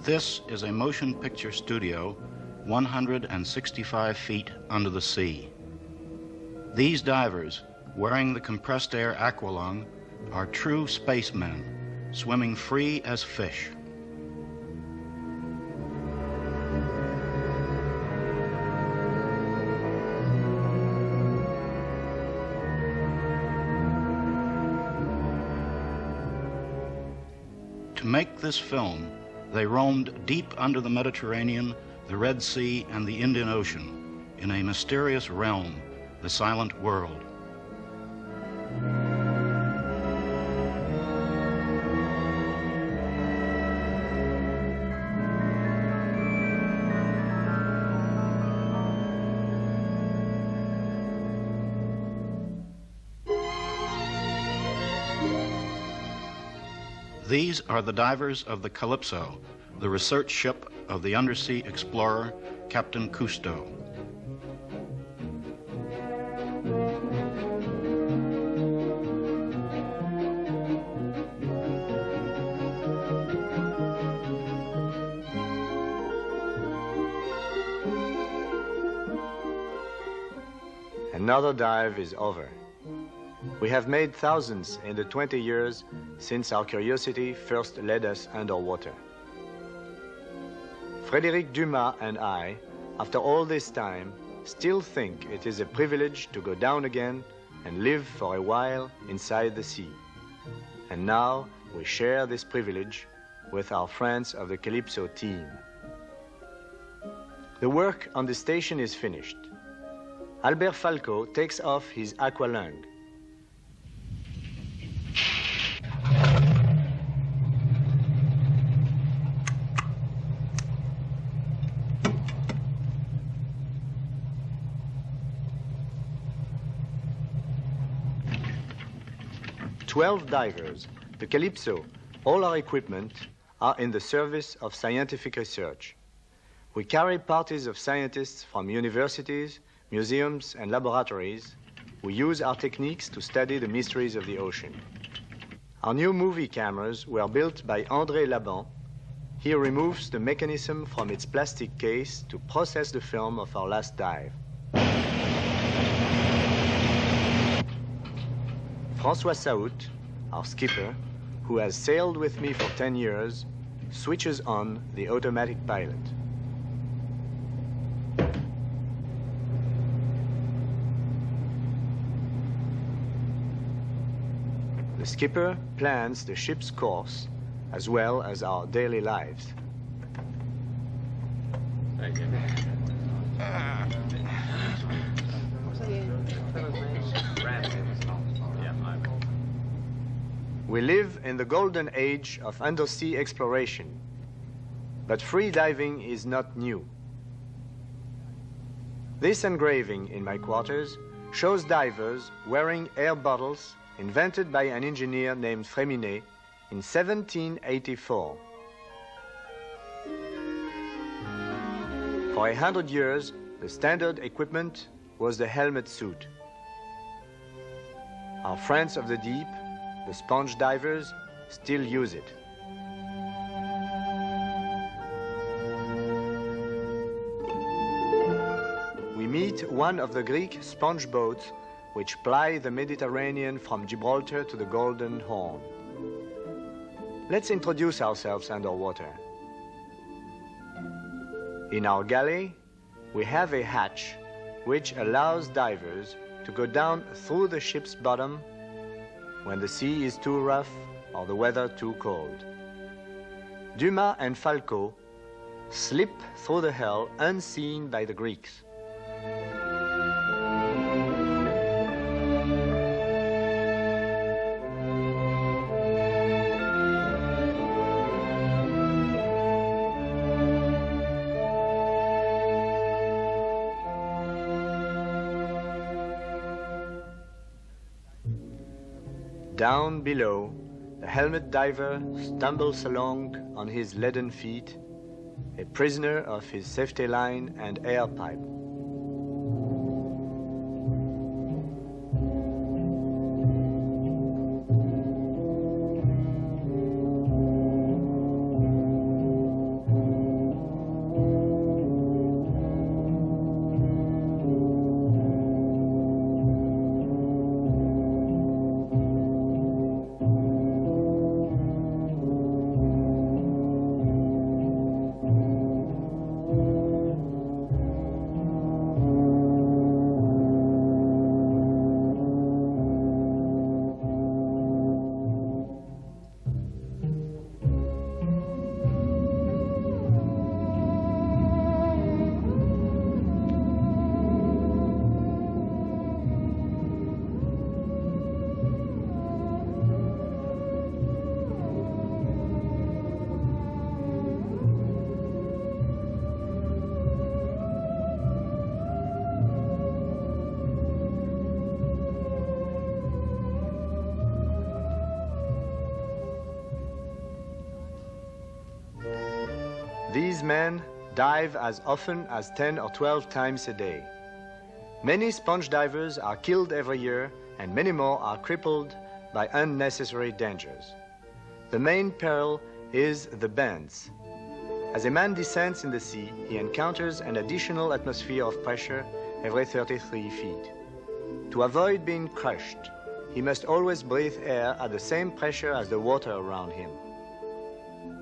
This is a motion picture studio 165 feet under the sea. These divers, wearing the compressed air aqualung, are true spacemen, swimming free as fish. To make this film, they roamed deep under the Mediterranean, the Red Sea, and the Indian Ocean, in a mysterious realm, the silent world. These are the divers of the Calypso, the research ship of the undersea explorer, Captain Cousteau. Another dive is over. We have made thousands in the 20 years since our curiosity first led us underwater. Frédéric Dumas and I, after all this time, still think it is a privilege to go down again and live for a while inside the sea. And now we share this privilege with our friends of the Calypso team. The work on the station is finished. Albert Falco takes off his aqualung. Twelve divers, the Calypso, all our equipment are in the service of scientific research. We carry parties of scientists from universities, museums, and laboratories. We use our techniques to study the mysteries of the ocean. Our new movie cameras were built by André Laban. He removes the mechanism from its plastic case to process the film of our last dive. François Saout, our skipper, who has sailed with me for 10 years, switches on the automatic pilot. The skipper plans the ship's course as well as our daily lives. Thank you. We live in the golden age of undersea exploration, but free diving is not new. This engraving in my quarters shows divers wearing air bottles invented by an engineer named Fréminet in 1784. For 100 years, the standard equipment was the helmet suit. Our friends of the deep, the sponge divers, still use it. We meet one of the Greek sponge boats which ply the Mediterranean from Gibraltar to the Golden Horn. Let's introduce ourselves underwater. In our galley, we have a hatch which allows divers to go down through the ship's bottom when the sea is too rough or the weather too cold. Dumas and Falco slip through the hull unseen by the Greeks. Down below, the helmet diver stumbles along on his leaden feet, a prisoner of his safety line and air pipe. these men dive as often as 10 or 12 times a day. Many sponge divers are killed every year, and many more are crippled by unnecessary dangers. The main peril is the bends. As a man descends in the sea, he encounters an additional atmosphere of pressure every 33 feet. To avoid being crushed, he must always breathe air at the same pressure as the water around him.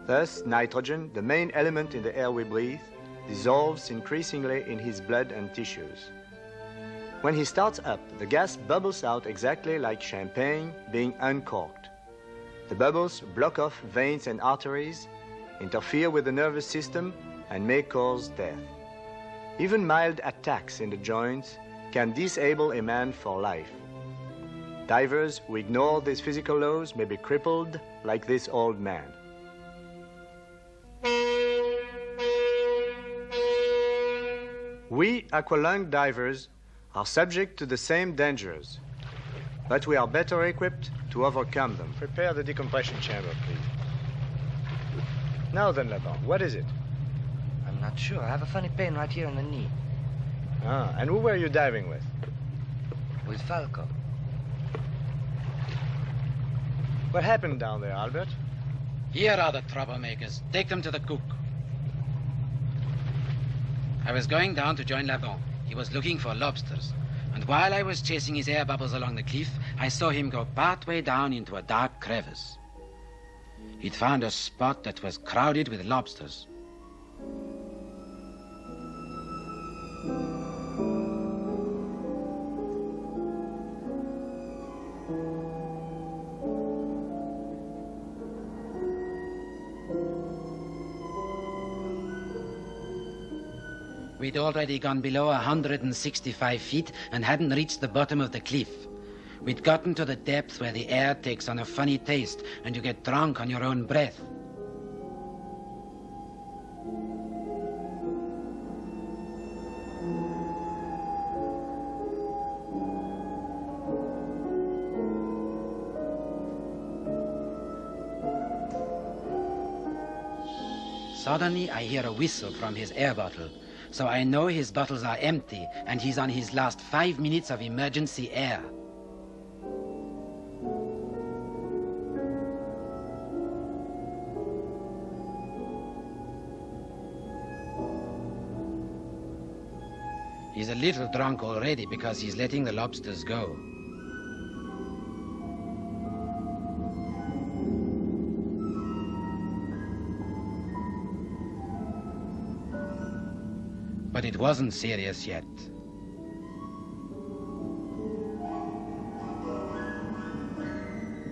Thus, nitrogen, the main element in the air we breathe, dissolves increasingly in his blood and tissues. When he starts up, the gas bubbles out exactly like champagne being uncorked. The bubbles block off veins and arteries, interfere with the nervous system, and may cause death. Even mild attacks in the joints can disable a man for life. Divers who ignore these physical laws may be crippled like this old man. We aqualung divers are subject to the same dangers, but we are better equipped to overcome them. Prepare the decompression chamber, please. Now then, Laban, what is it? I'm not sure. I have a funny pain right here in the knee. Ah, and who were you diving with? With Falco. What happened down there, Albert? Here are the troublemakers. Take them to the cook. I was going down to join Laban. He was looking for lobsters. And while I was chasing his air bubbles along the cliff, I saw him go partway down into a dark crevice. He'd found a spot that was crowded with lobsters. We'd already gone below 165 feet and hadn't reached the bottom of the cliff. We'd gotten to the depth where the air takes on a funny taste and you get drunk on your own breath. Suddenly, I hear a whistle from his air bottle. So I know his bottles are empty and he's on his last 5 minutes of emergency air. He's a little drunk already because he's letting the lobsters go. But it wasn't serious yet.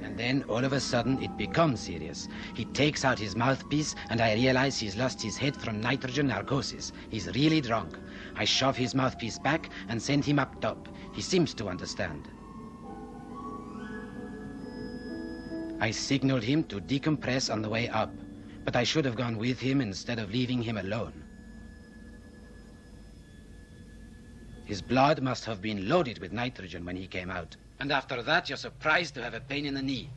And then, all of a sudden, it becomes serious. He takes out his mouthpiece, and I realize he's lost his head from nitrogen narcosis. He's really drunk. I shove his mouthpiece back and send him up top. He seems to understand. I signaled him to decompress on the way up, but I should have gone with him instead of leaving him alone. His blood must have been loaded with nitrogen when he came out. And after that, you're surprised to have a pain in the knee.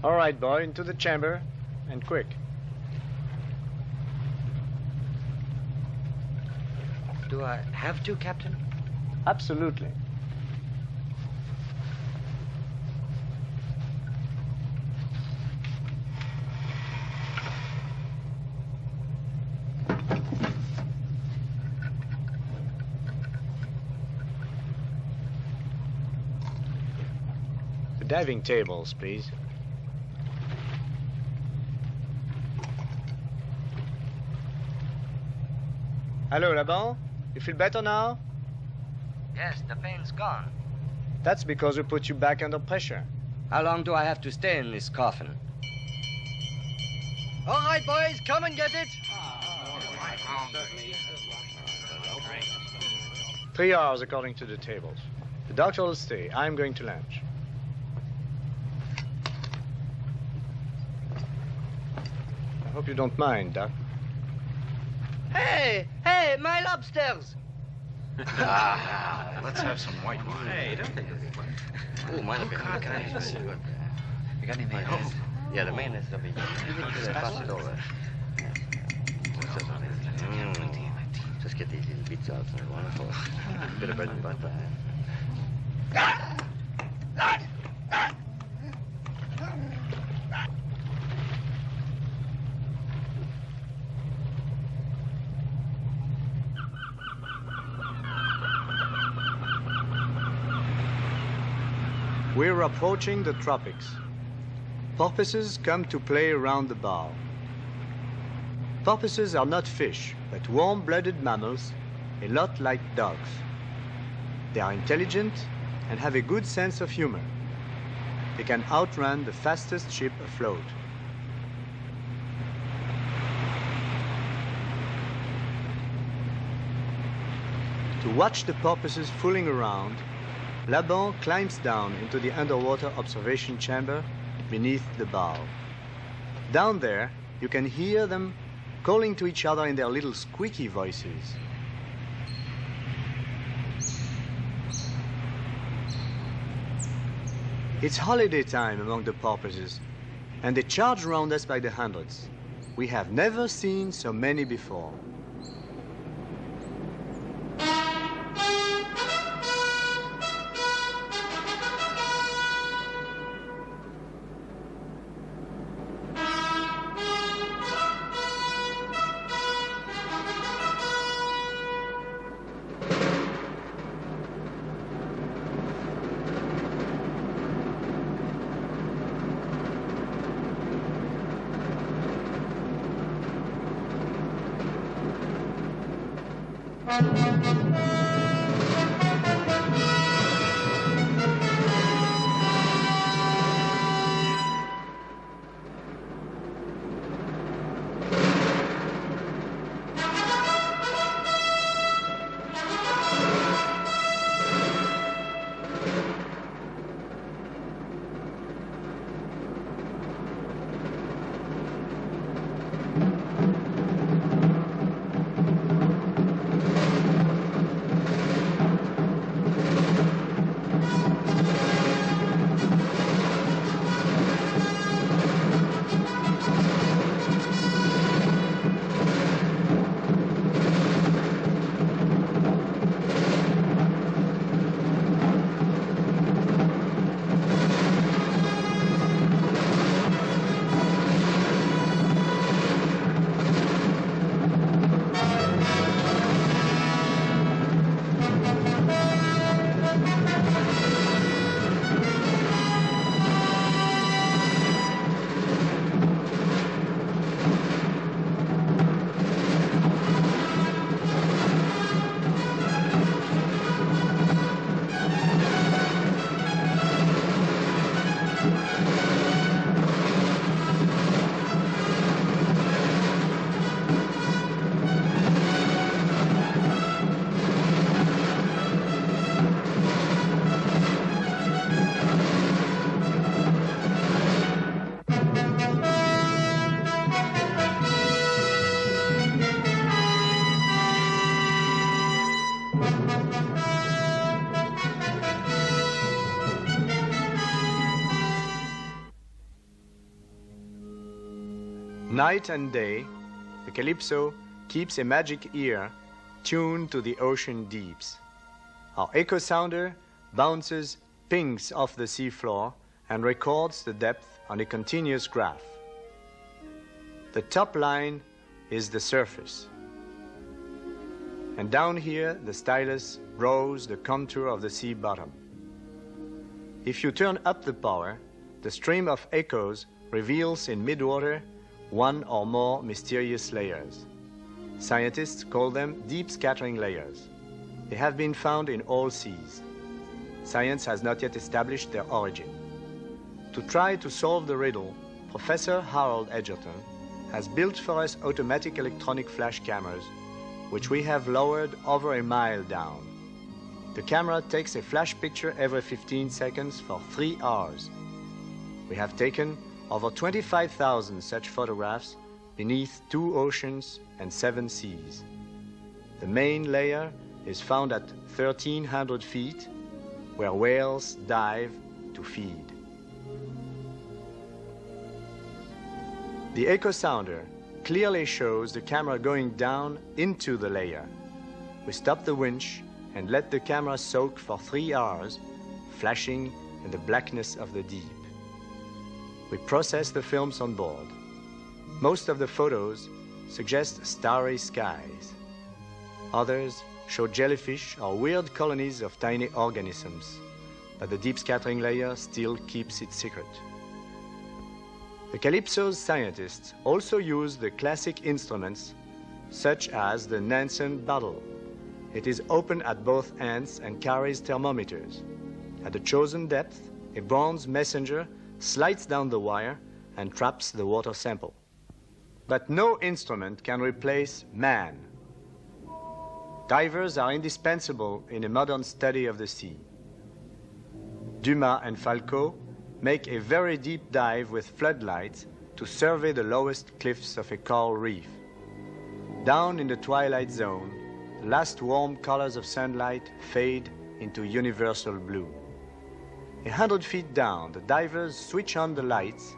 All right, boy, into the chamber, and quick. Do I have to, Captain? Absolutely. Diving tables, please. Hello, Laban. You feel better now? Yes, the pain's gone. That's because we put you back under pressure. How long do I have to stay in this coffin? All right, boys, come and get it. 3 hours according to the tables. The doctor will stay. I'm going to lunch. I hope you don't mind, Doc. Hey, my lobsters. Let's have some white wine. Hey, don't take it. Oh, mine have been. You got any Yeah, the main is the big. Pass it over. Just get these little bits out. Wonderful. Bit of bread and butter. We're approaching the tropics. Porpoises come to play around the bow. Porpoises are not fish, but warm-blooded mammals, a lot like dogs. They are intelligent and have a good sense of humor. They can outrun the fastest ship afloat. To watch the porpoises fooling around, Laban climbs down into the underwater observation chamber beneath the bow. Down there, you can hear them calling to each other in their little squeaky voices. It's holiday time among the porpoises, and they charge around us by the hundreds. We have never seen so many before. Night and day, the Calypso keeps a magic ear tuned to the ocean deeps. Our echo sounder bounces pings off the seafloor and records the depth on a continuous graph. The top line is the surface. And down here, the stylus draws the contour of the sea bottom. If you turn up the power, the stream of echoes reveals in midwater one or more mysterious layers. Scientists call them deep scattering layers. They have been found in all seas. Science has not yet established their origin. To try to solve the riddle, Professor Harold Edgerton has built for us automatic electronic flash cameras, which we have lowered over a mile down. The camera takes a flash picture every 15 seconds for 3 hours. We have taken over 25,000 such photographs beneath 2 oceans and 7 seas. The main layer is found at 1,300 feet, where whales dive to feed. The echo sounder clearly shows the camera going down into the layer. We stop the winch and let the camera soak for 3 hours, flashing in the blackness of the deep. We process the films on board. Most of the photos suggest starry skies. Others show jellyfish or weird colonies of tiny organisms, but the deep scattering layer still keeps its secret. The Calypso's scientists also use the classic instruments, such as the Nansen bottle. It is open at both ends and carries thermometers. At the chosen depth, a bronze messenger slides down the wire and traps the water sample. But no instrument can replace man. Divers are indispensable in a modern study of the sea. Dumas and Falco make a very deep dive with floodlights to survey the lowest cliffs of a coral reef. Down in the twilight zone, the last warm colors of sunlight fade into universal blue. 100 feet down, the divers switch on the lights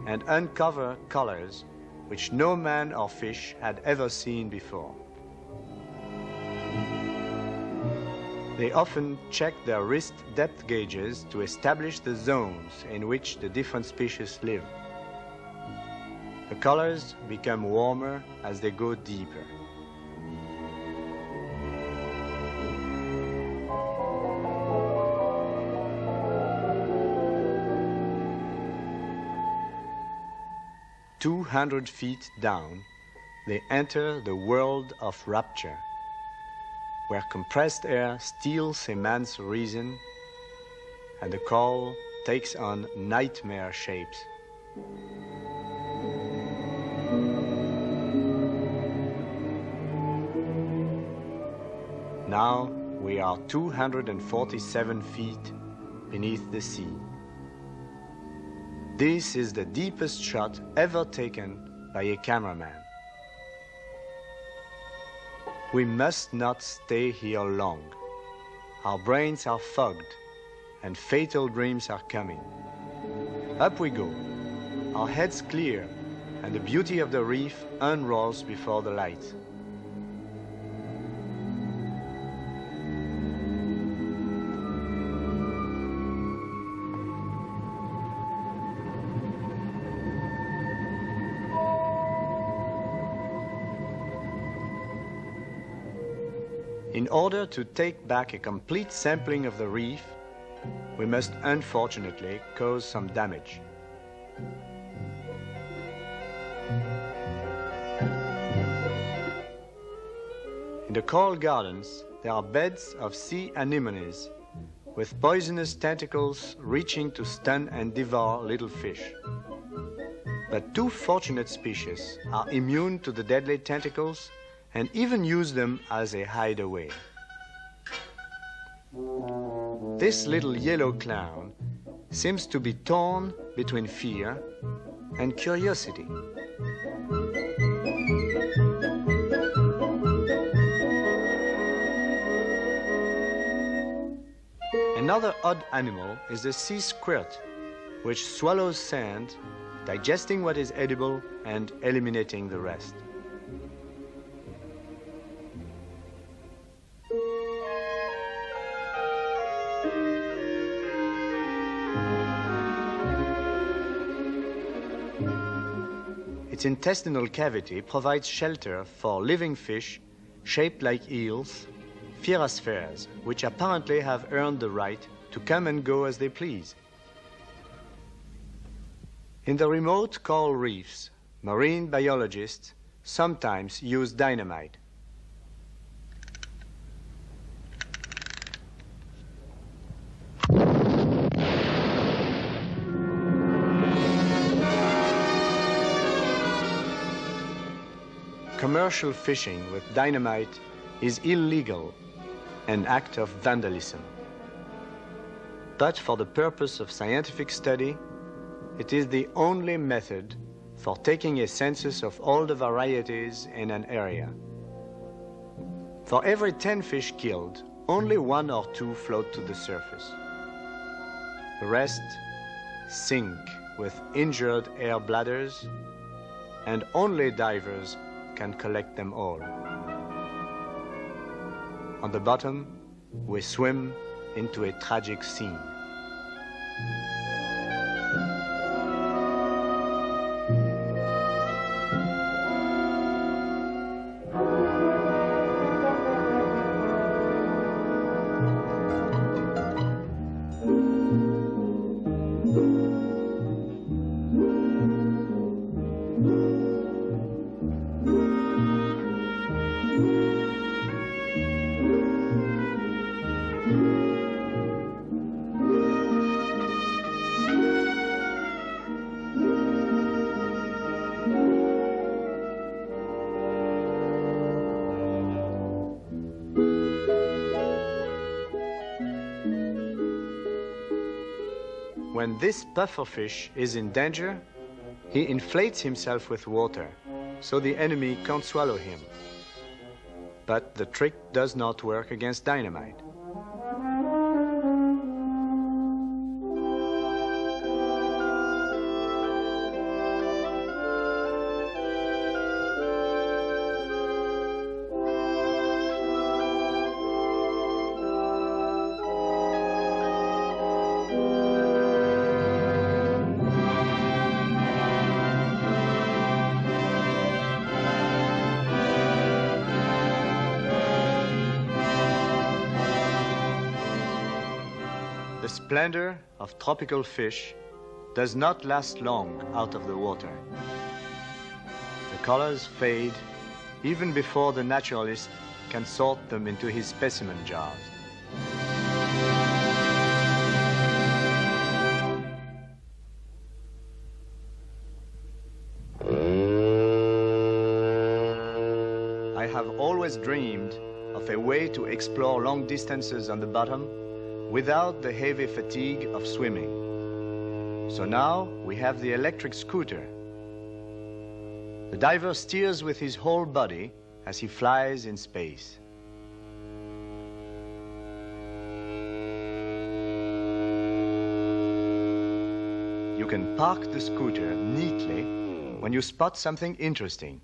and uncover colors which no man or fish had ever seen before. They often check their wrist depth gauges to establish the zones in which the different species live. The colors become warmer as they go deeper. "200 feet down, they enter the world of rapture, where compressed air steals a man's reason and the coral takes on nightmare shapes. Now we are 247 feet beneath the sea. This is the deepest shot ever taken by a cameraman. We must not stay here long. Our brains are fogged and fatal dreams are coming. Up we go, our heads clear, and the beauty of the reef unrolls before the light. In order to take back a complete sampling of the reef, we must unfortunately cause some damage. In the coral gardens, there are beds of sea anemones with poisonous tentacles reaching to stun and devour little fish. But 2 fortunate species are immune to the deadly tentacles and even use them as a hideaway. This little yellow clown seems to be torn between fear and curiosity. Another odd animal is the sea squirt, which swallows sand, digesting what is edible and eliminating the rest. Its intestinal cavity provides shelter for living fish shaped like eels, phyrasphares, which apparently have earned the right to come and go as they please. In the remote coral reefs, marine biologists sometimes use dynamite. Commercial fishing with dynamite is illegal, an act of vandalism. But for the purpose of scientific study, it is the only method for taking a census of all the varieties in an area. For every 10 fish killed, only 1 or 2 float to the surface. The rest sink with injured air bladders and only divers can collect them all. On the bottom, we swim into a tragic scene. When this pufferfish is in danger, he inflates himself with water, so the enemy can't swallow him. But the trick does not work against dynamite. The splendor of tropical fish does not last long out of the water. The colors fade even before the naturalist can sort them into his specimen jars. I have always dreamed of a way to explore long distances on the bottom without the heavy fatigue of swimming. So now we have the electric scooter. The diver steers with his whole body as he flies in space. You can park the scooter neatly when you spot something interesting.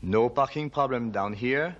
No parking problem down here.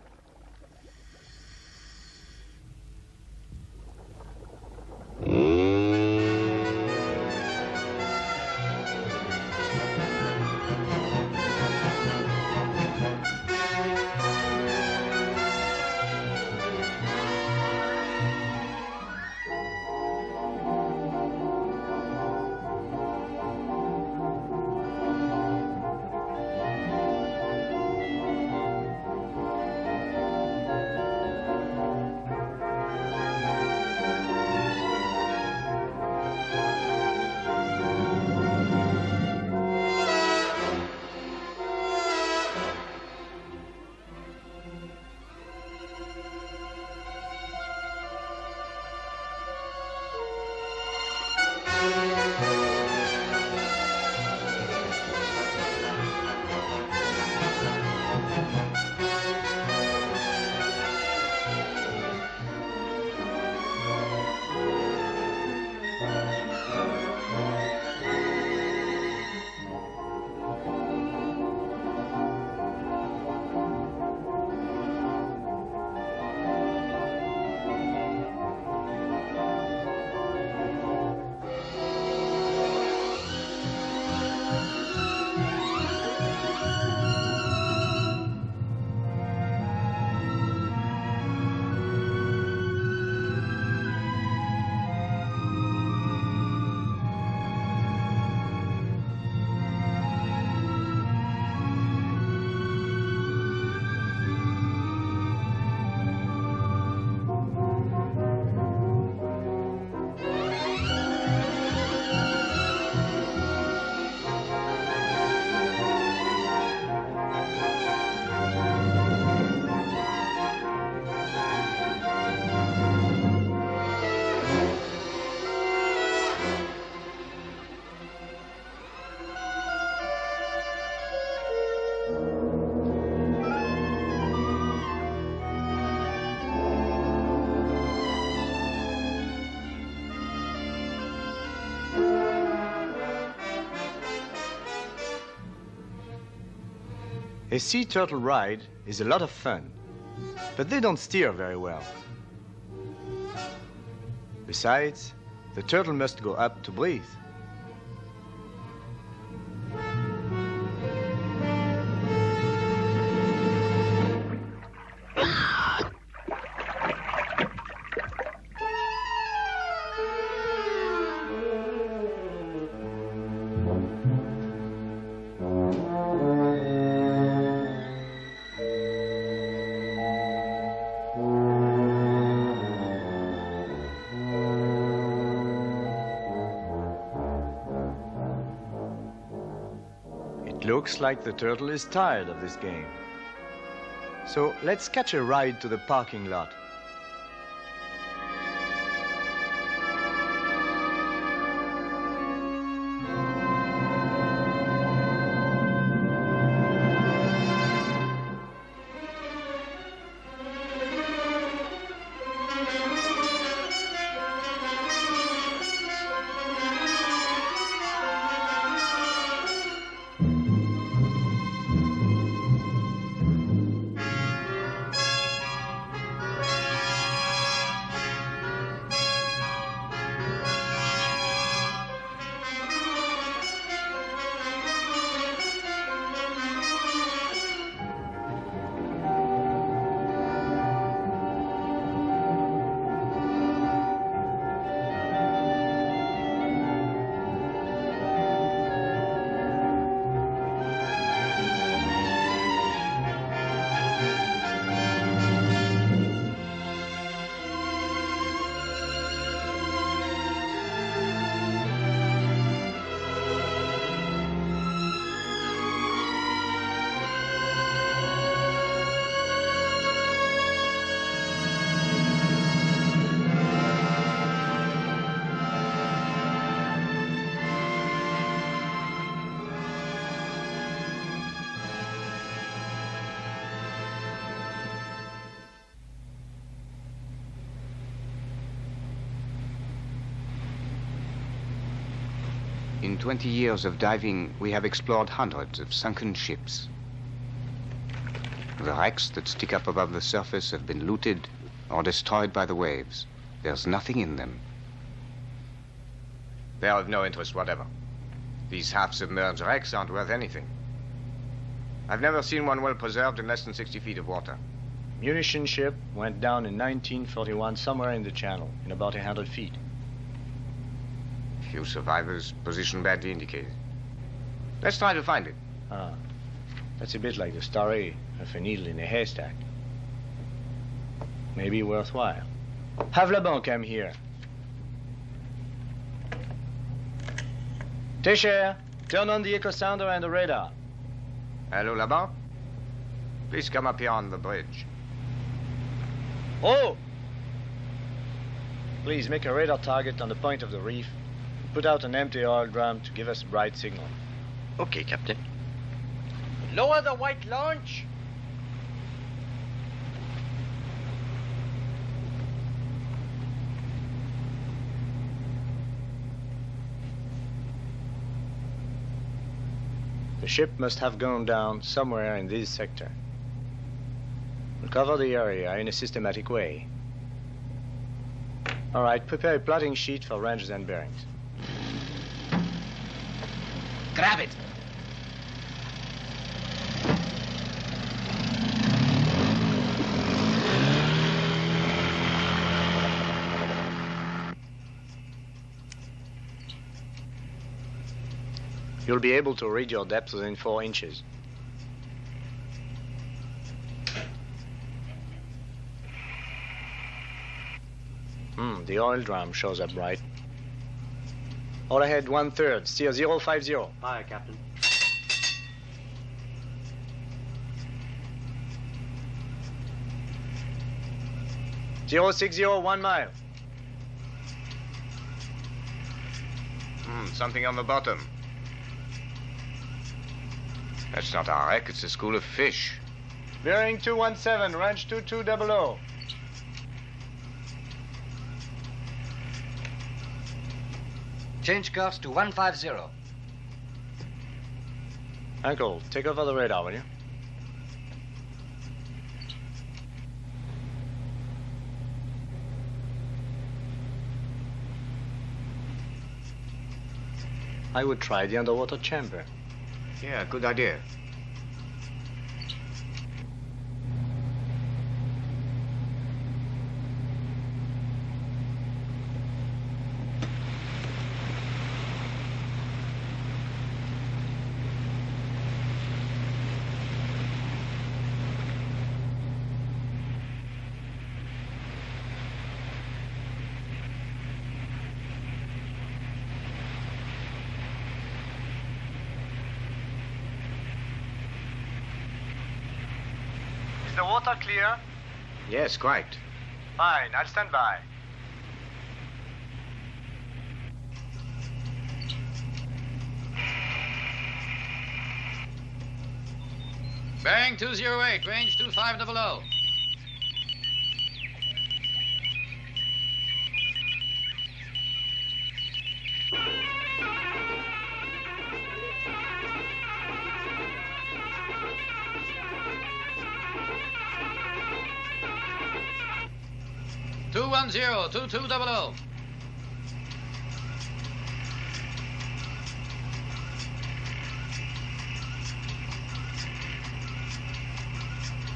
A sea turtle ride is a lot of fun, but they don't steer very well. Besides, the turtle must go up to breathe. Looks like the turtle is tired of this game. So let's catch a ride to the parking lot. In 20 years of diving, we have explored hundreds of sunken ships. The wrecks that stick up above the surface have been looted or destroyed by the waves. There's nothing in them. They are of no interest whatever. These half-submerged wrecks aren't worth anything. I've never seen one well preserved in less than 60 feet of water. Munition ship went down in 1941 somewhere in the channel, in about 100 feet. Few survivors, position badly indicated. Let's try to find it. Ah, that's a bit like the story of a needle in a haystack. Maybe worthwhile. Have Laban come here. Técher, turn on the echo sounder and the radar. Hello, Laban. Please come up here on the bridge. Oh! Please make a radar target on the point of the reef. Put out an empty oil drum to give us a bright signal. Okay, Captain. Lower the white launch. The ship must have gone down somewhere in this sector. We'll cover the area in a systematic way. All right, prepare a plotting sheet for ranges and bearings. Grab it! You'll be able to read your depth within 4 inches. The oil drum shows up right. All ahead 1/3, steer 050. Aye, Captain. Zero 60, 1 mile. Something on the bottom. That's not a wreck, it's a school of fish. Bearing 217, range 2200. Change course to 150. Uncle, take over the radar, will you? I would try the underwater chamber. Yeah, good idea. Is the water clear? Yes, quite. Fine, I'll stand by. Bearing 208, range 2500. Two 2200.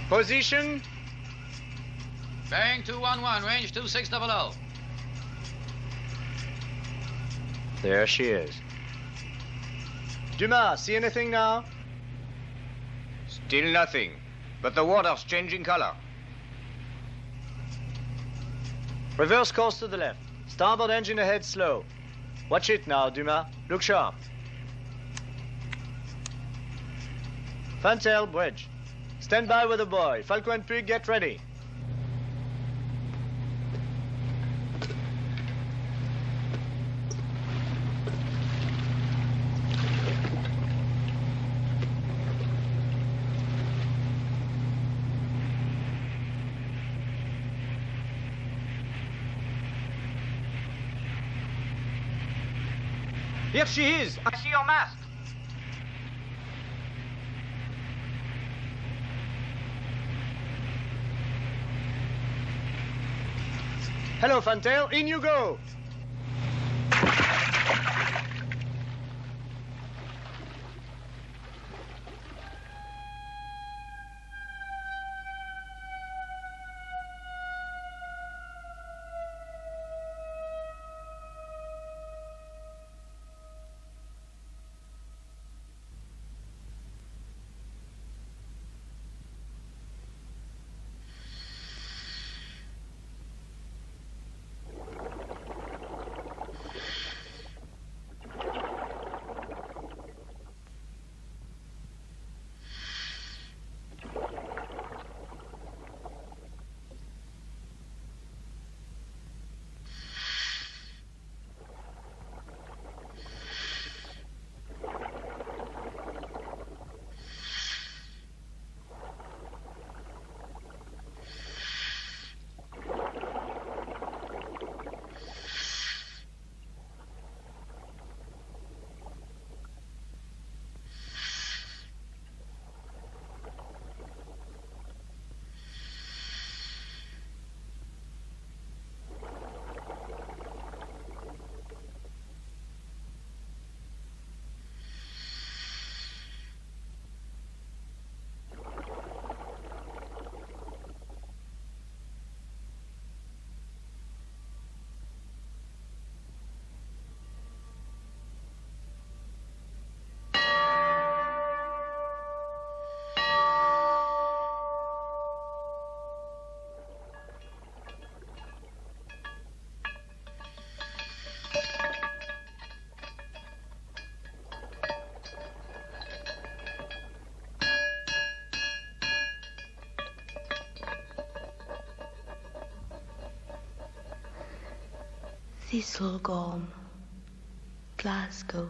Position? Bearing 211, range 2600. There she is. Dumas, see anything now? Still nothing, but the water's changing color. Reverse course to the left. Starboard engine ahead slow. Watch it now, Dumas. Look sharp. Fantail, bridge. Stand by with the boy. Falco and Pug, get ready. Here she is. I see your mast. Hello, Fantail. In you go. Thistlegorm, Glasgow.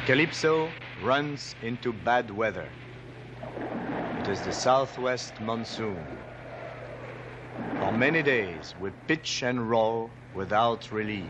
Calypso runs into bad weather. It is the southwest monsoon. For many days, we pitch and roll without relief.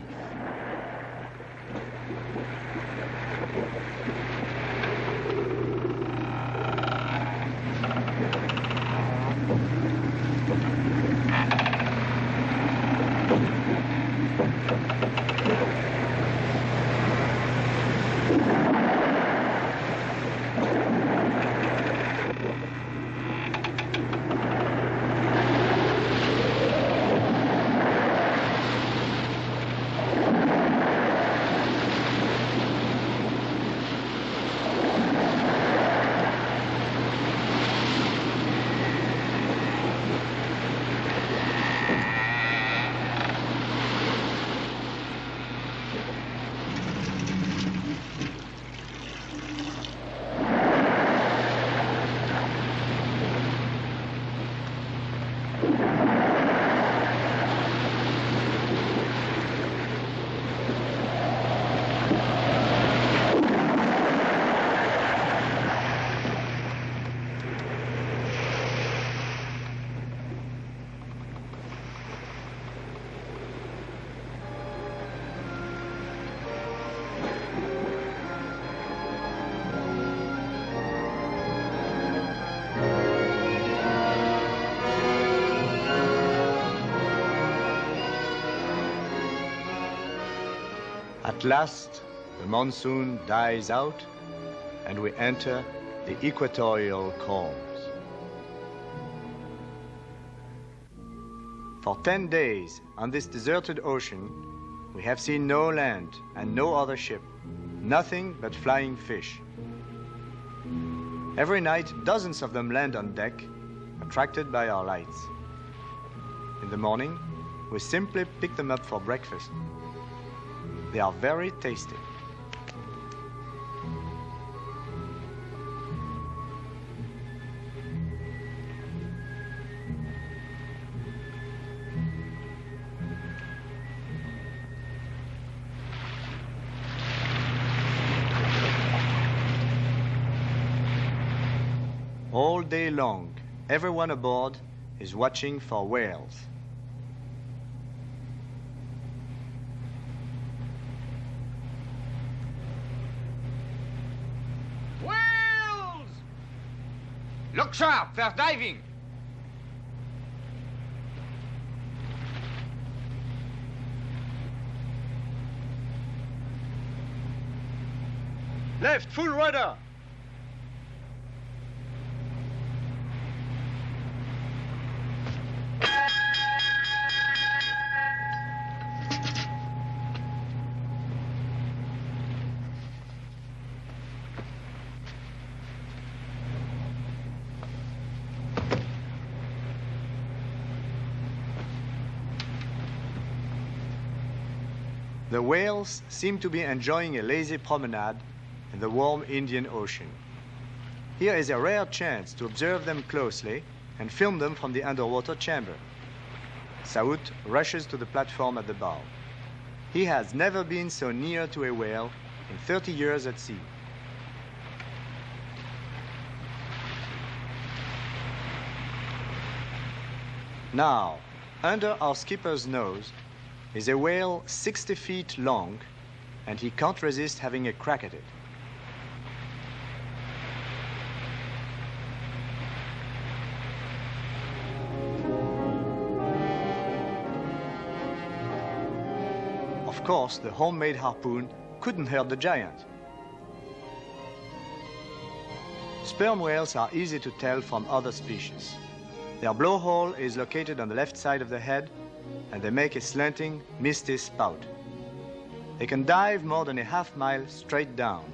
At last, the monsoon dies out and we enter the equatorial calms. For 10 days on this deserted ocean, we have seen no land and no other ship, nothing but flying fish. Every night, dozens of them land on deck, attracted by our lights. In the morning, we simply pick them up for breakfast. They are very tasty. All day long, everyone aboard is watching for whales. Look sharp, they're diving. Left, full rudder. The whales seem to be enjoying a lazy promenade in the warm Indian Ocean. Here is a rare chance to observe them closely and film them from the underwater chamber. Saoud rushes to the platform at the bow. He has never been so near to a whale in 30 years at sea. Now, under our skipper's nose is a whale 60 feet long, and he can't resist having a crack at it. Of course, the homemade harpoon couldn't hurt the giant. Sperm whales are easy to tell from other species. Their blowhole is located on the left side of the head, and they make a slanting, misty spout. They can dive more than a half-mile straight down,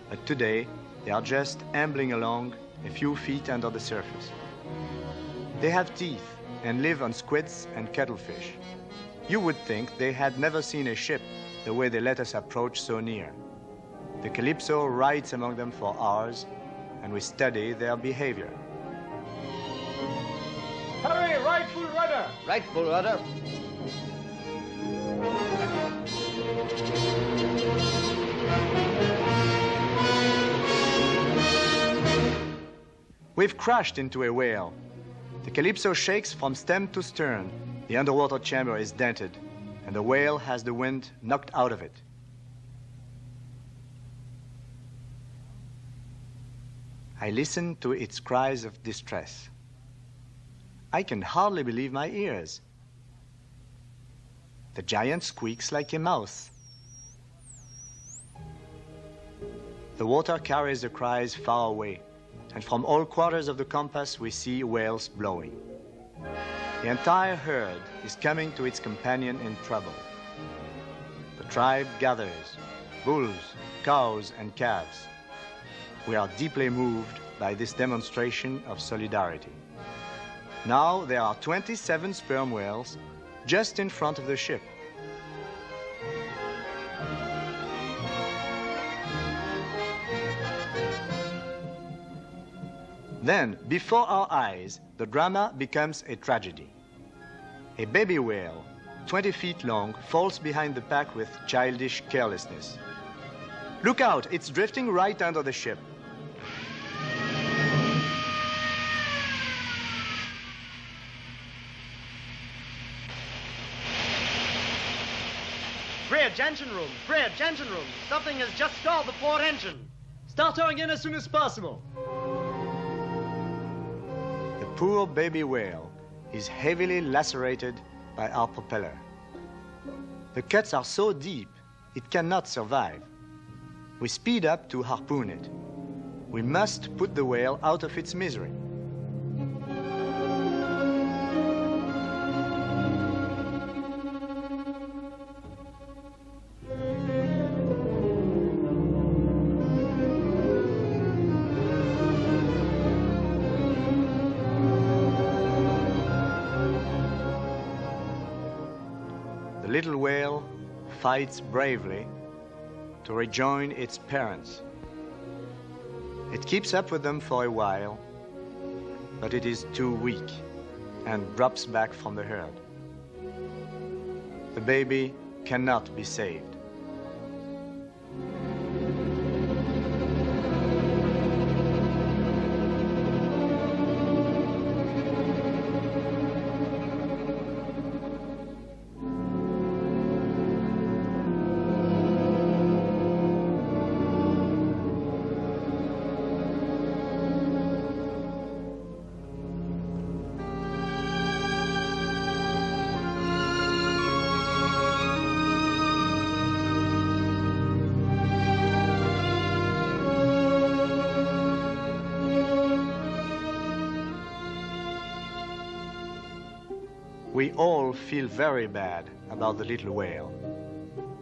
but today they are just ambling along a few feet under the surface. They have teeth and live on squids and cuttlefish. You would think they had never seen a ship the way they let us approach so near. The Calypso rides among them for hours, and we study their behavior. Hurry, right full rudder! Right full rudder. We've crashed into a whale. The Calypso shakes from stem to stern. The underwater chamber is dented, and the whale has the wind knocked out of it. I listen to its cries of distress. I can hardly believe my ears. The giant squeaks like a mouse. The water carries the cries far away, and from all quarters of the compass we see whales blowing. The entire herd is coming to its companion in trouble. The tribe gathers, bulls, cows, and calves. We are deeply moved by this demonstration of solidarity. Now there are 27 sperm whales just in front of the ship. Then, before our eyes, the drama becomes a tragedy. A baby whale, 20 feet long, falls behind the pack with childish carelessness. Look out, it's drifting right under the ship. Bridge, engine room! Bridge, engine room! Something has just stalled the port engine! Start towing in as soon as possible! The poor baby whale is heavily lacerated by our propeller. The cuts are so deep, it cannot survive. We speed up to harpoon it. We must put the whale out of its misery. The little whale fights bravely to rejoin its parents. It keeps up with them for a while, but it is too weak and drops back from the herd. The baby cannot be saved. We all feel very bad about the little whale.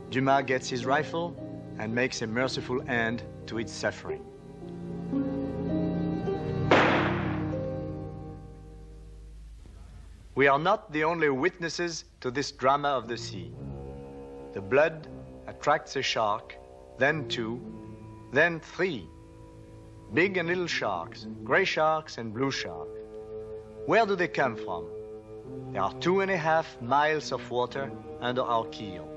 Dumas gets his rifle and makes a merciful end to its suffering. We are not the only witnesses to this drama of the sea. The blood attracts a shark, then two, then three. Big and little sharks, gray sharks and blue sharks. Where do they come from? There are 2.5 miles of water under our keel.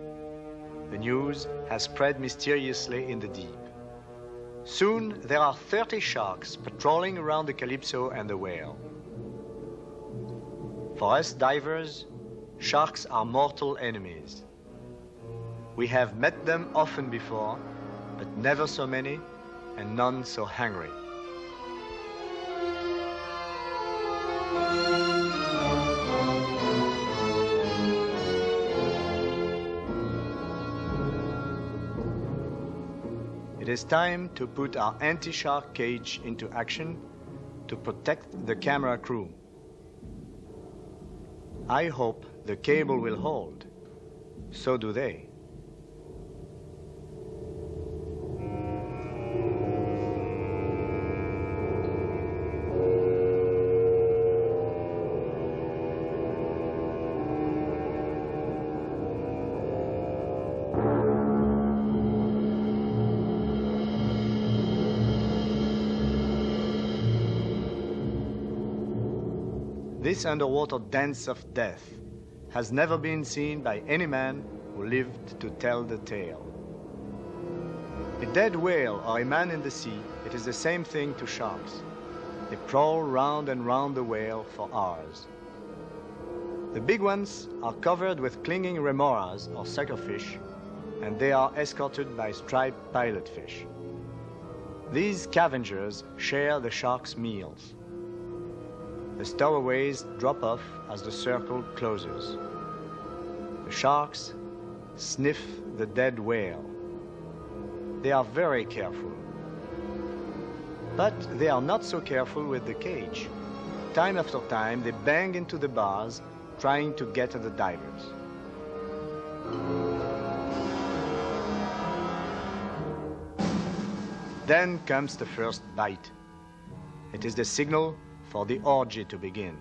The news has spread mysteriously in the deep. Soon there are 30 sharks patrolling around the Calypso and the whale. For us divers, sharks are mortal enemies. We have met them often before, but never so many and none so hungry. It is time to put our anti-shark cage into action to protect the camera crew. I hope the cable will hold. So do they. This underwater dance of death has never been seen by any man who lived to tell the tale. A dead whale or a man in the sea, it is the same thing to sharks. They prowl round and round the whale for hours. The big ones are covered with clinging remoras or suckerfish, and they are escorted by striped pilotfish. These scavengers share the shark's meals. The stowaways drop off as the circle closes. The sharks sniff the dead whale. They are very careful. But they are not so careful with the cage. Time after time, they bang into the bars, trying to get at the divers. Then comes the first bite. It is the signal for the orgy to begin.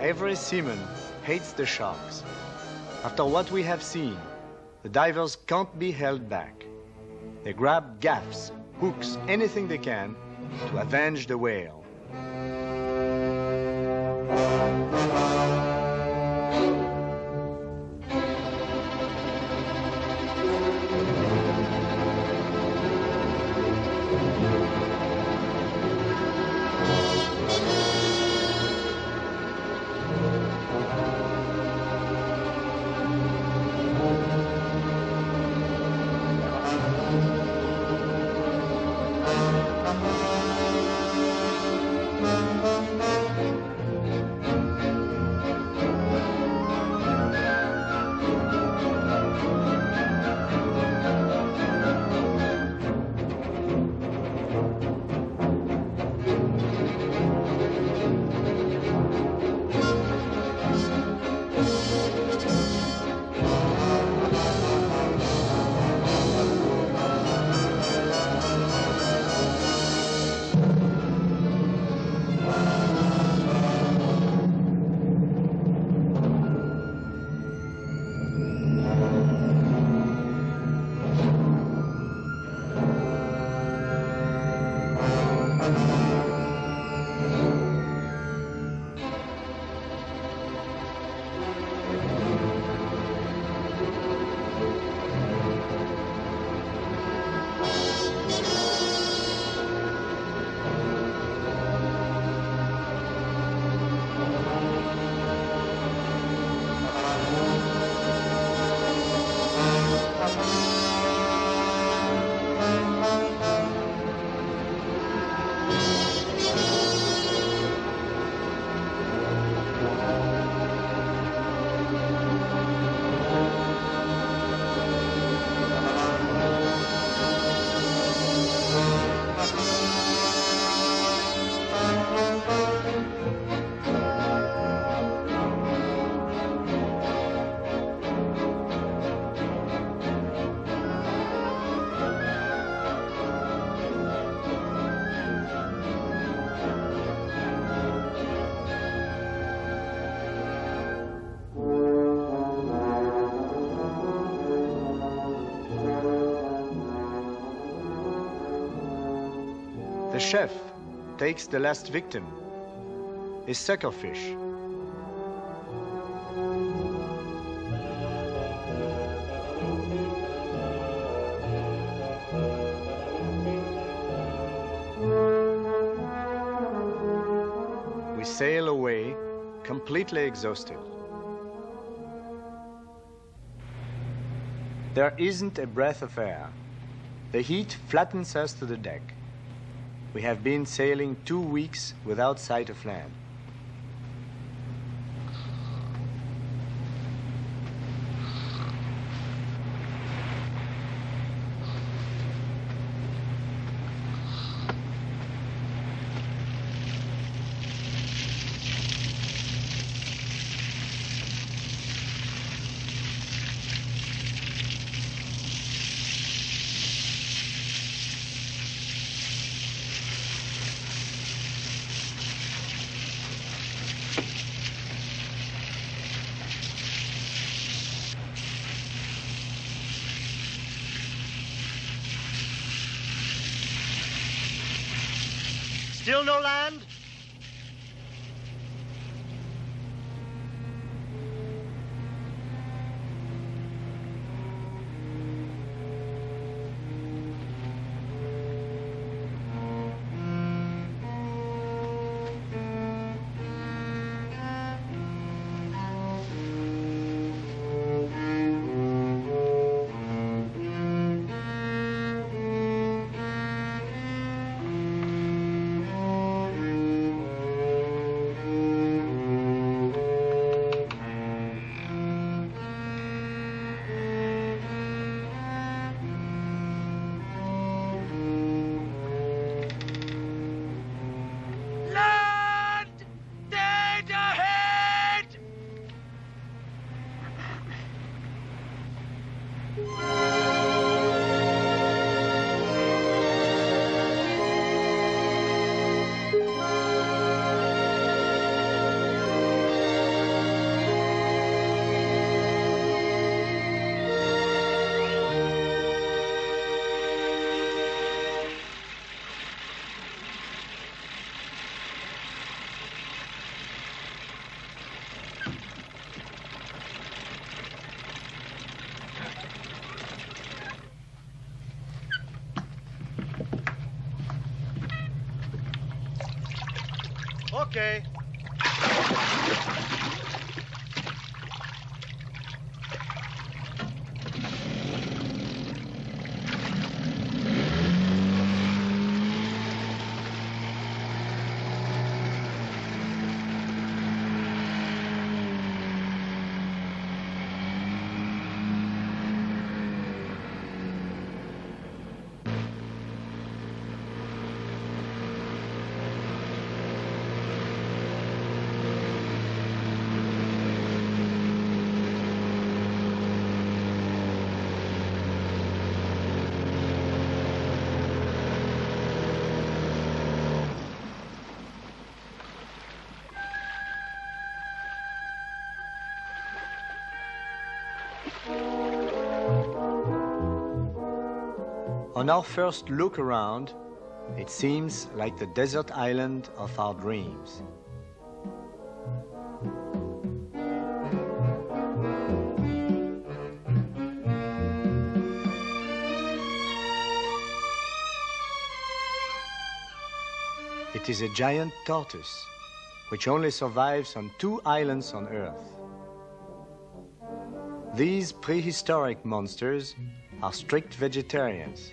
Every seaman hates the sharks. After what we have seen, the divers can't be held back. They grab gaffs, hooks, anything they can to avenge the whale. The chef takes the last victim, his suckerfish. sail away, completely exhausted. There isn't a breath of air. The heat flattens us to the deck. We have been sailing 2 weeks without sight of land. Still no land? Okay. On our first look around, it seems like the desert island of our dreams. It is a giant tortoise, which only survives on 2 islands on Earth. These prehistoric monsters are strict vegetarians.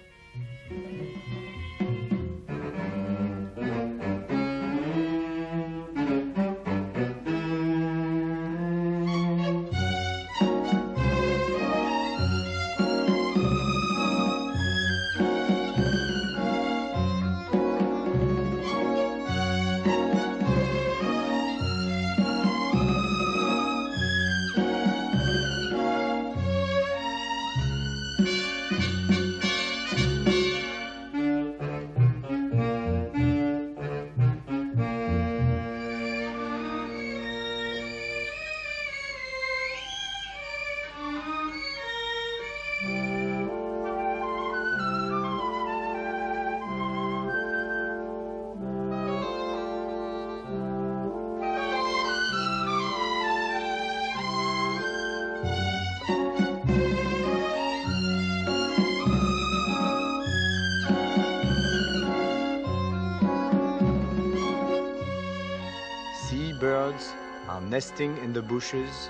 are nesting in the bushes,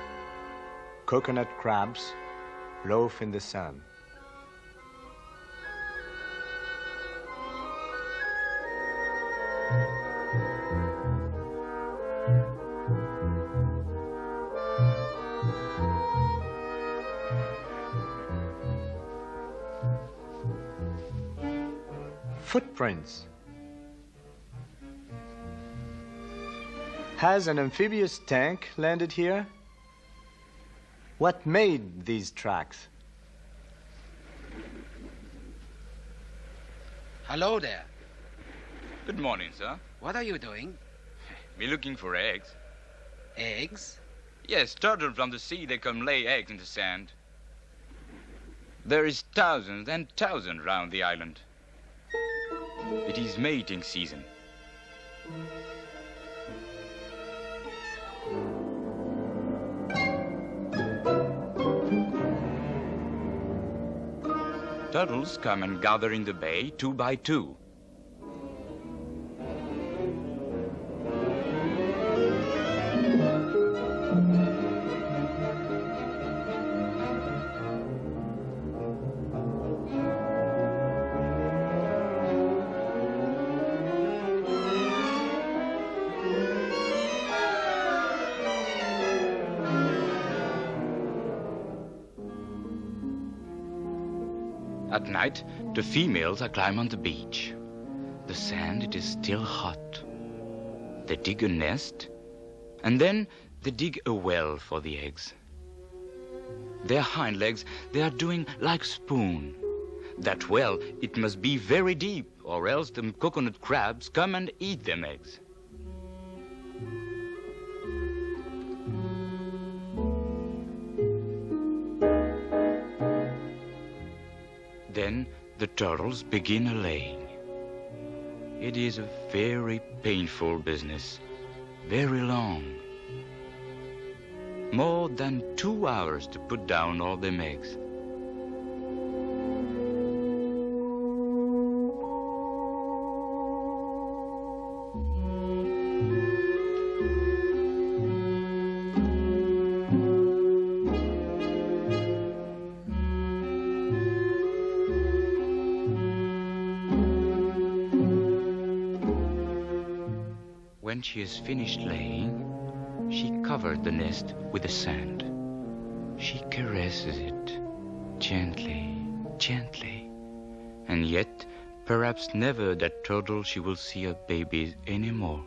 coconut crabs loaf in the sun. Footprints. Has an amphibious tank landed here? What made these tracks? Hello there. Good morning, sir. What are you doing? We're looking for eggs. Eggs? Yes, turtles from the sea, they come lay eggs in the sand. There is thousands and thousands round the island. It is mating season. Turtles come and gather in the bay 2 by 2. At night, the females are climb on the beach. The sand, it is still hot. They dig a nest, and then they dig a well for the eggs. Their hind legs, they are doing like spoon. That well, it must be very deep, or else the coconut crabs come and eat them eggs. Then the turtles begin a laying. It is a very painful business, very long. More than 2 hours to put down all them eggs. When she has finished laying, she covered the nest with the sand. She caresses it gently, gently. And yet, perhaps never that turtle she will see her babies anymore.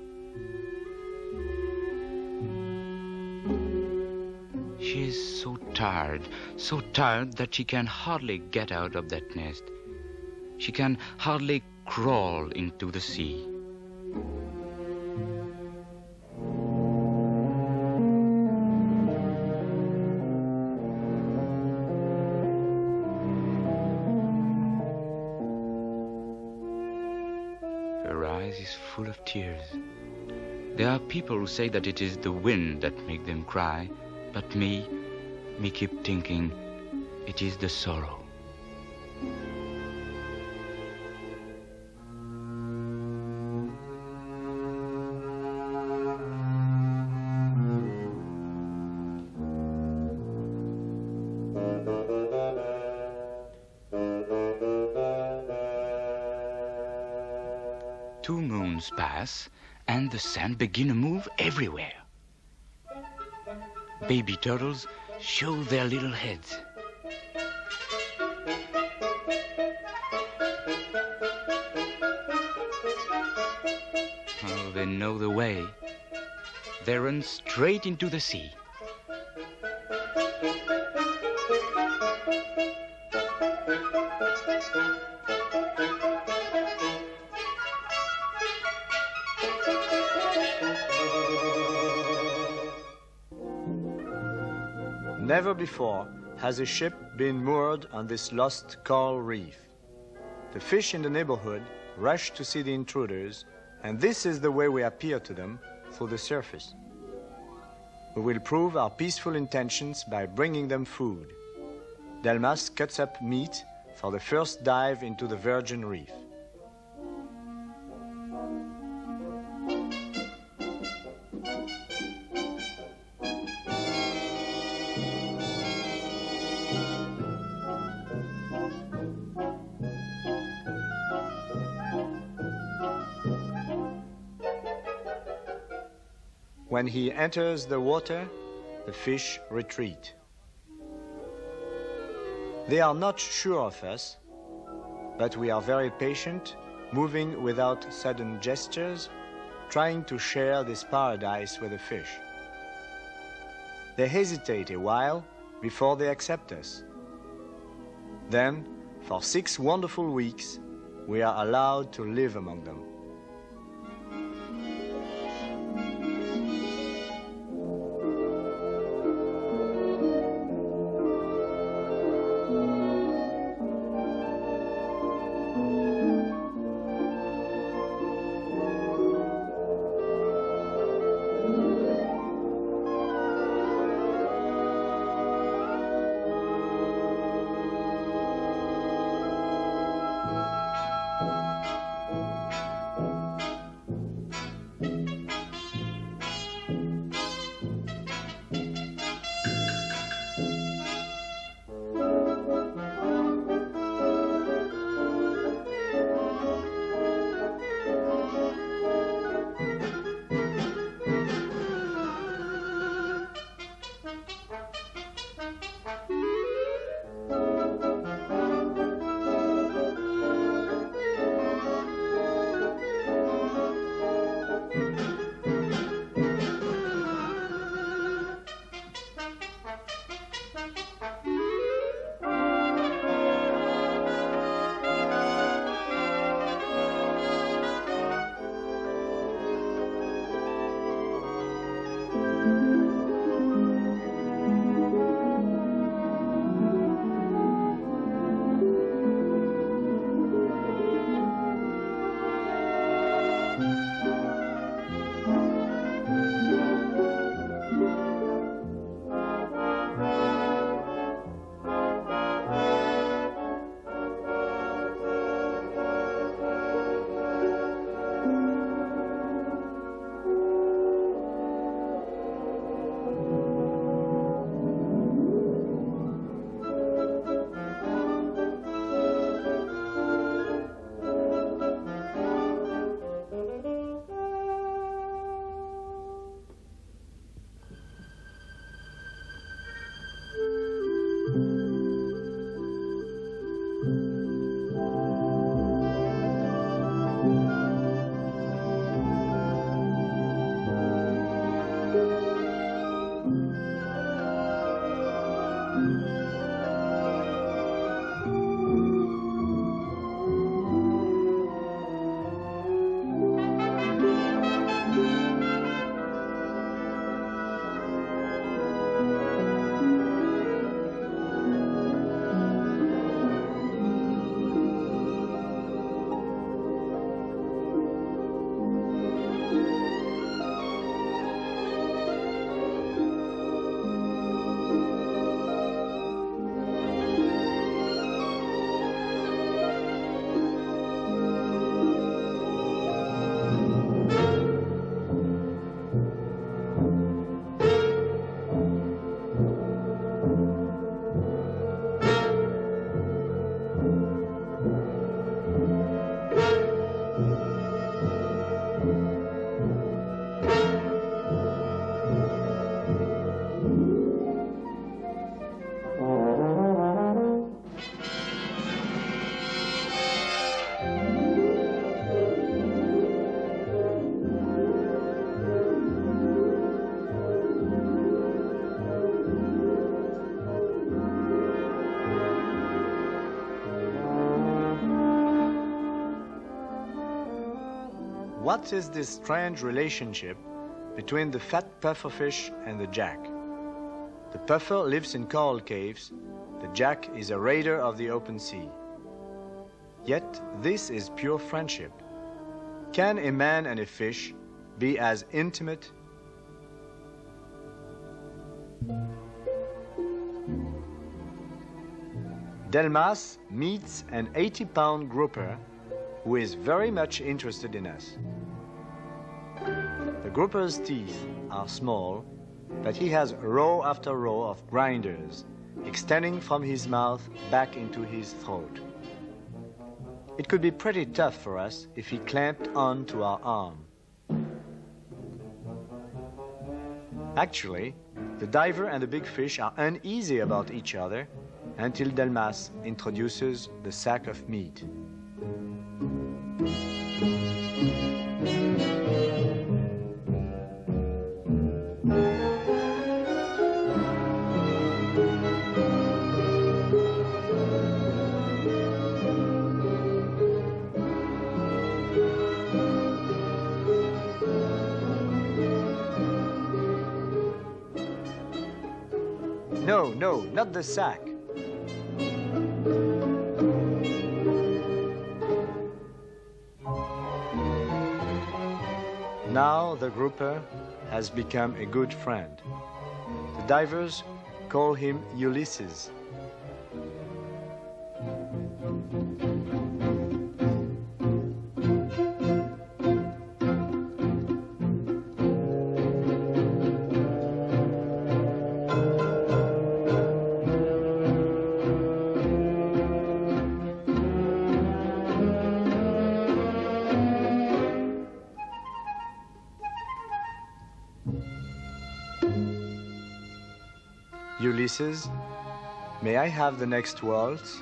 She is so tired that she can hardly get out of that nest. She can hardly crawl into the sea. Her eyes is full of tears. There are people who say that it is the wind that make them cry, but me keep thinking it is the sorrow. Two moons pass, and the sand begin to move everywhere. Baby turtles show their little heads. Oh, they know the way. They run straight into the sea. Never before has a ship been moored on this lost coral reef. The fish in the neighborhood rush to see the intruders, and this is the way we appear to them through the surface. We will prove our peaceful intentions by bringing them food. Delmas cuts up meat for the first dive into the virgin reef. When he enters the water, the fish retreat. They are not sure of us, but we are very patient, moving without sudden gestures, trying to share this paradise with the fish. They hesitate a while before they accept us. Then, for 6 wonderful weeks, we are allowed to live among them. What is this strange relationship between the fat pufferfish and the jack? The puffer lives in coral caves, the jack is a raider of the open sea. Yet this is pure friendship. Can a man and a fish be as intimate? Delmas meets an 80-pound grouper who is very much interested in us. The grouper's teeth are small, but he has row after row of grinders extending from his mouth back into his throat. It could be pretty tough for us if he clamped on to our arm. Actually, the diver and the big fish are uneasy about each other until Delmas introduces the sack of meat. No, not the sack. Now the grouper has become a good friend. The divers call him Ulysses. Ulysses, may I have the next waltz?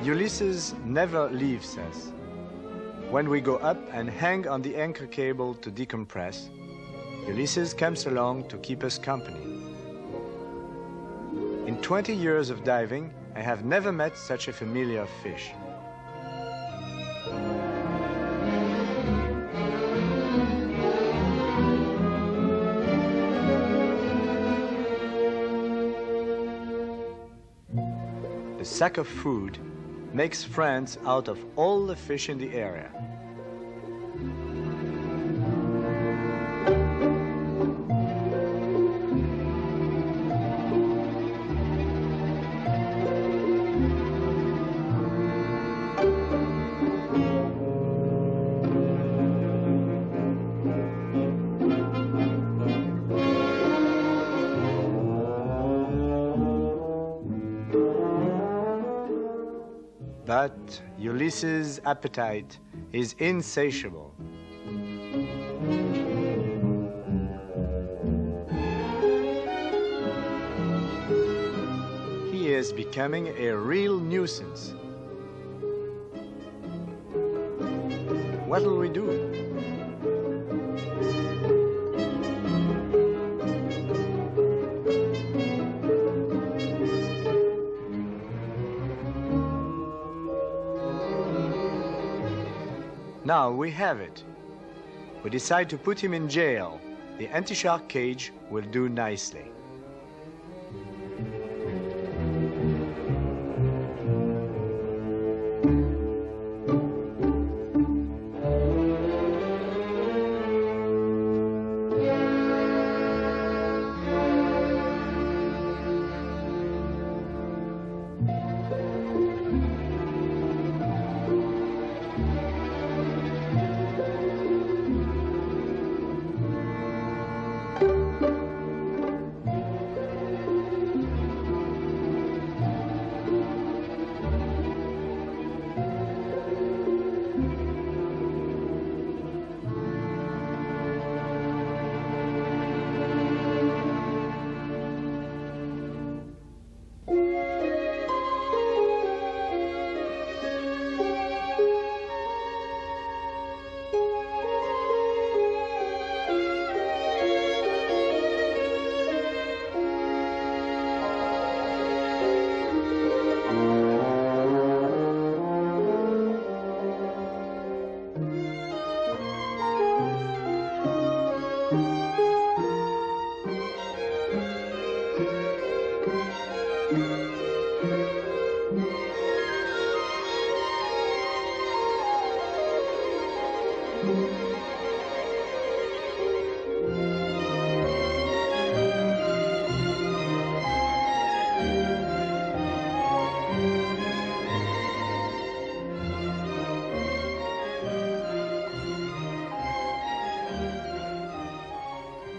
Ulysses never leaves us. When we go up and hang on the anchor cable to decompress, Ulysses comes along to keep us company. In 20 years of diving, I have never met such a familiar fish. The sack of food makes friends out of all the fish in the area. But Ulysses' appetite is insatiable. He is becoming a real nuisance. What will we do? Now we have it. We decide to put him in jail. The anti-shark cage will do nicely.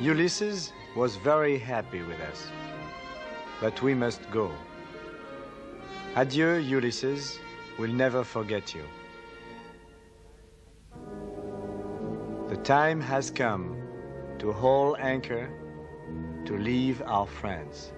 Ulysses was very happy with us, but we must go. Adieu, Ulysses. We'll never forget you. The time has come to haul anchor, to leave our friends.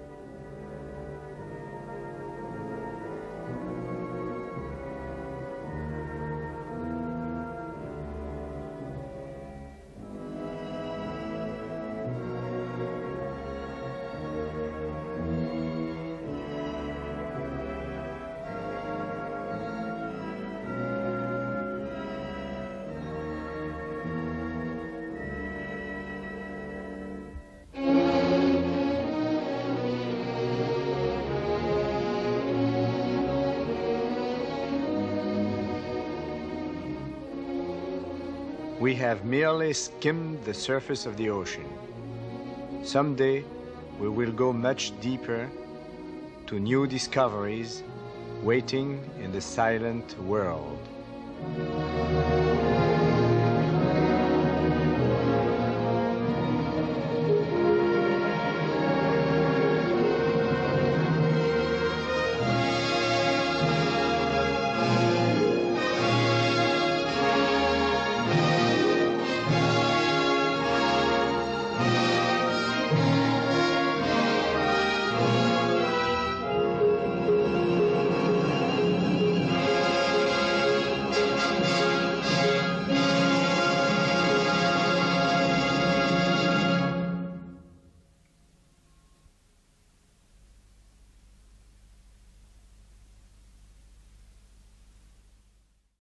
We have merely skimmed the surface of the ocean. Someday, we will go much deeper to new discoveries waiting in the silent world.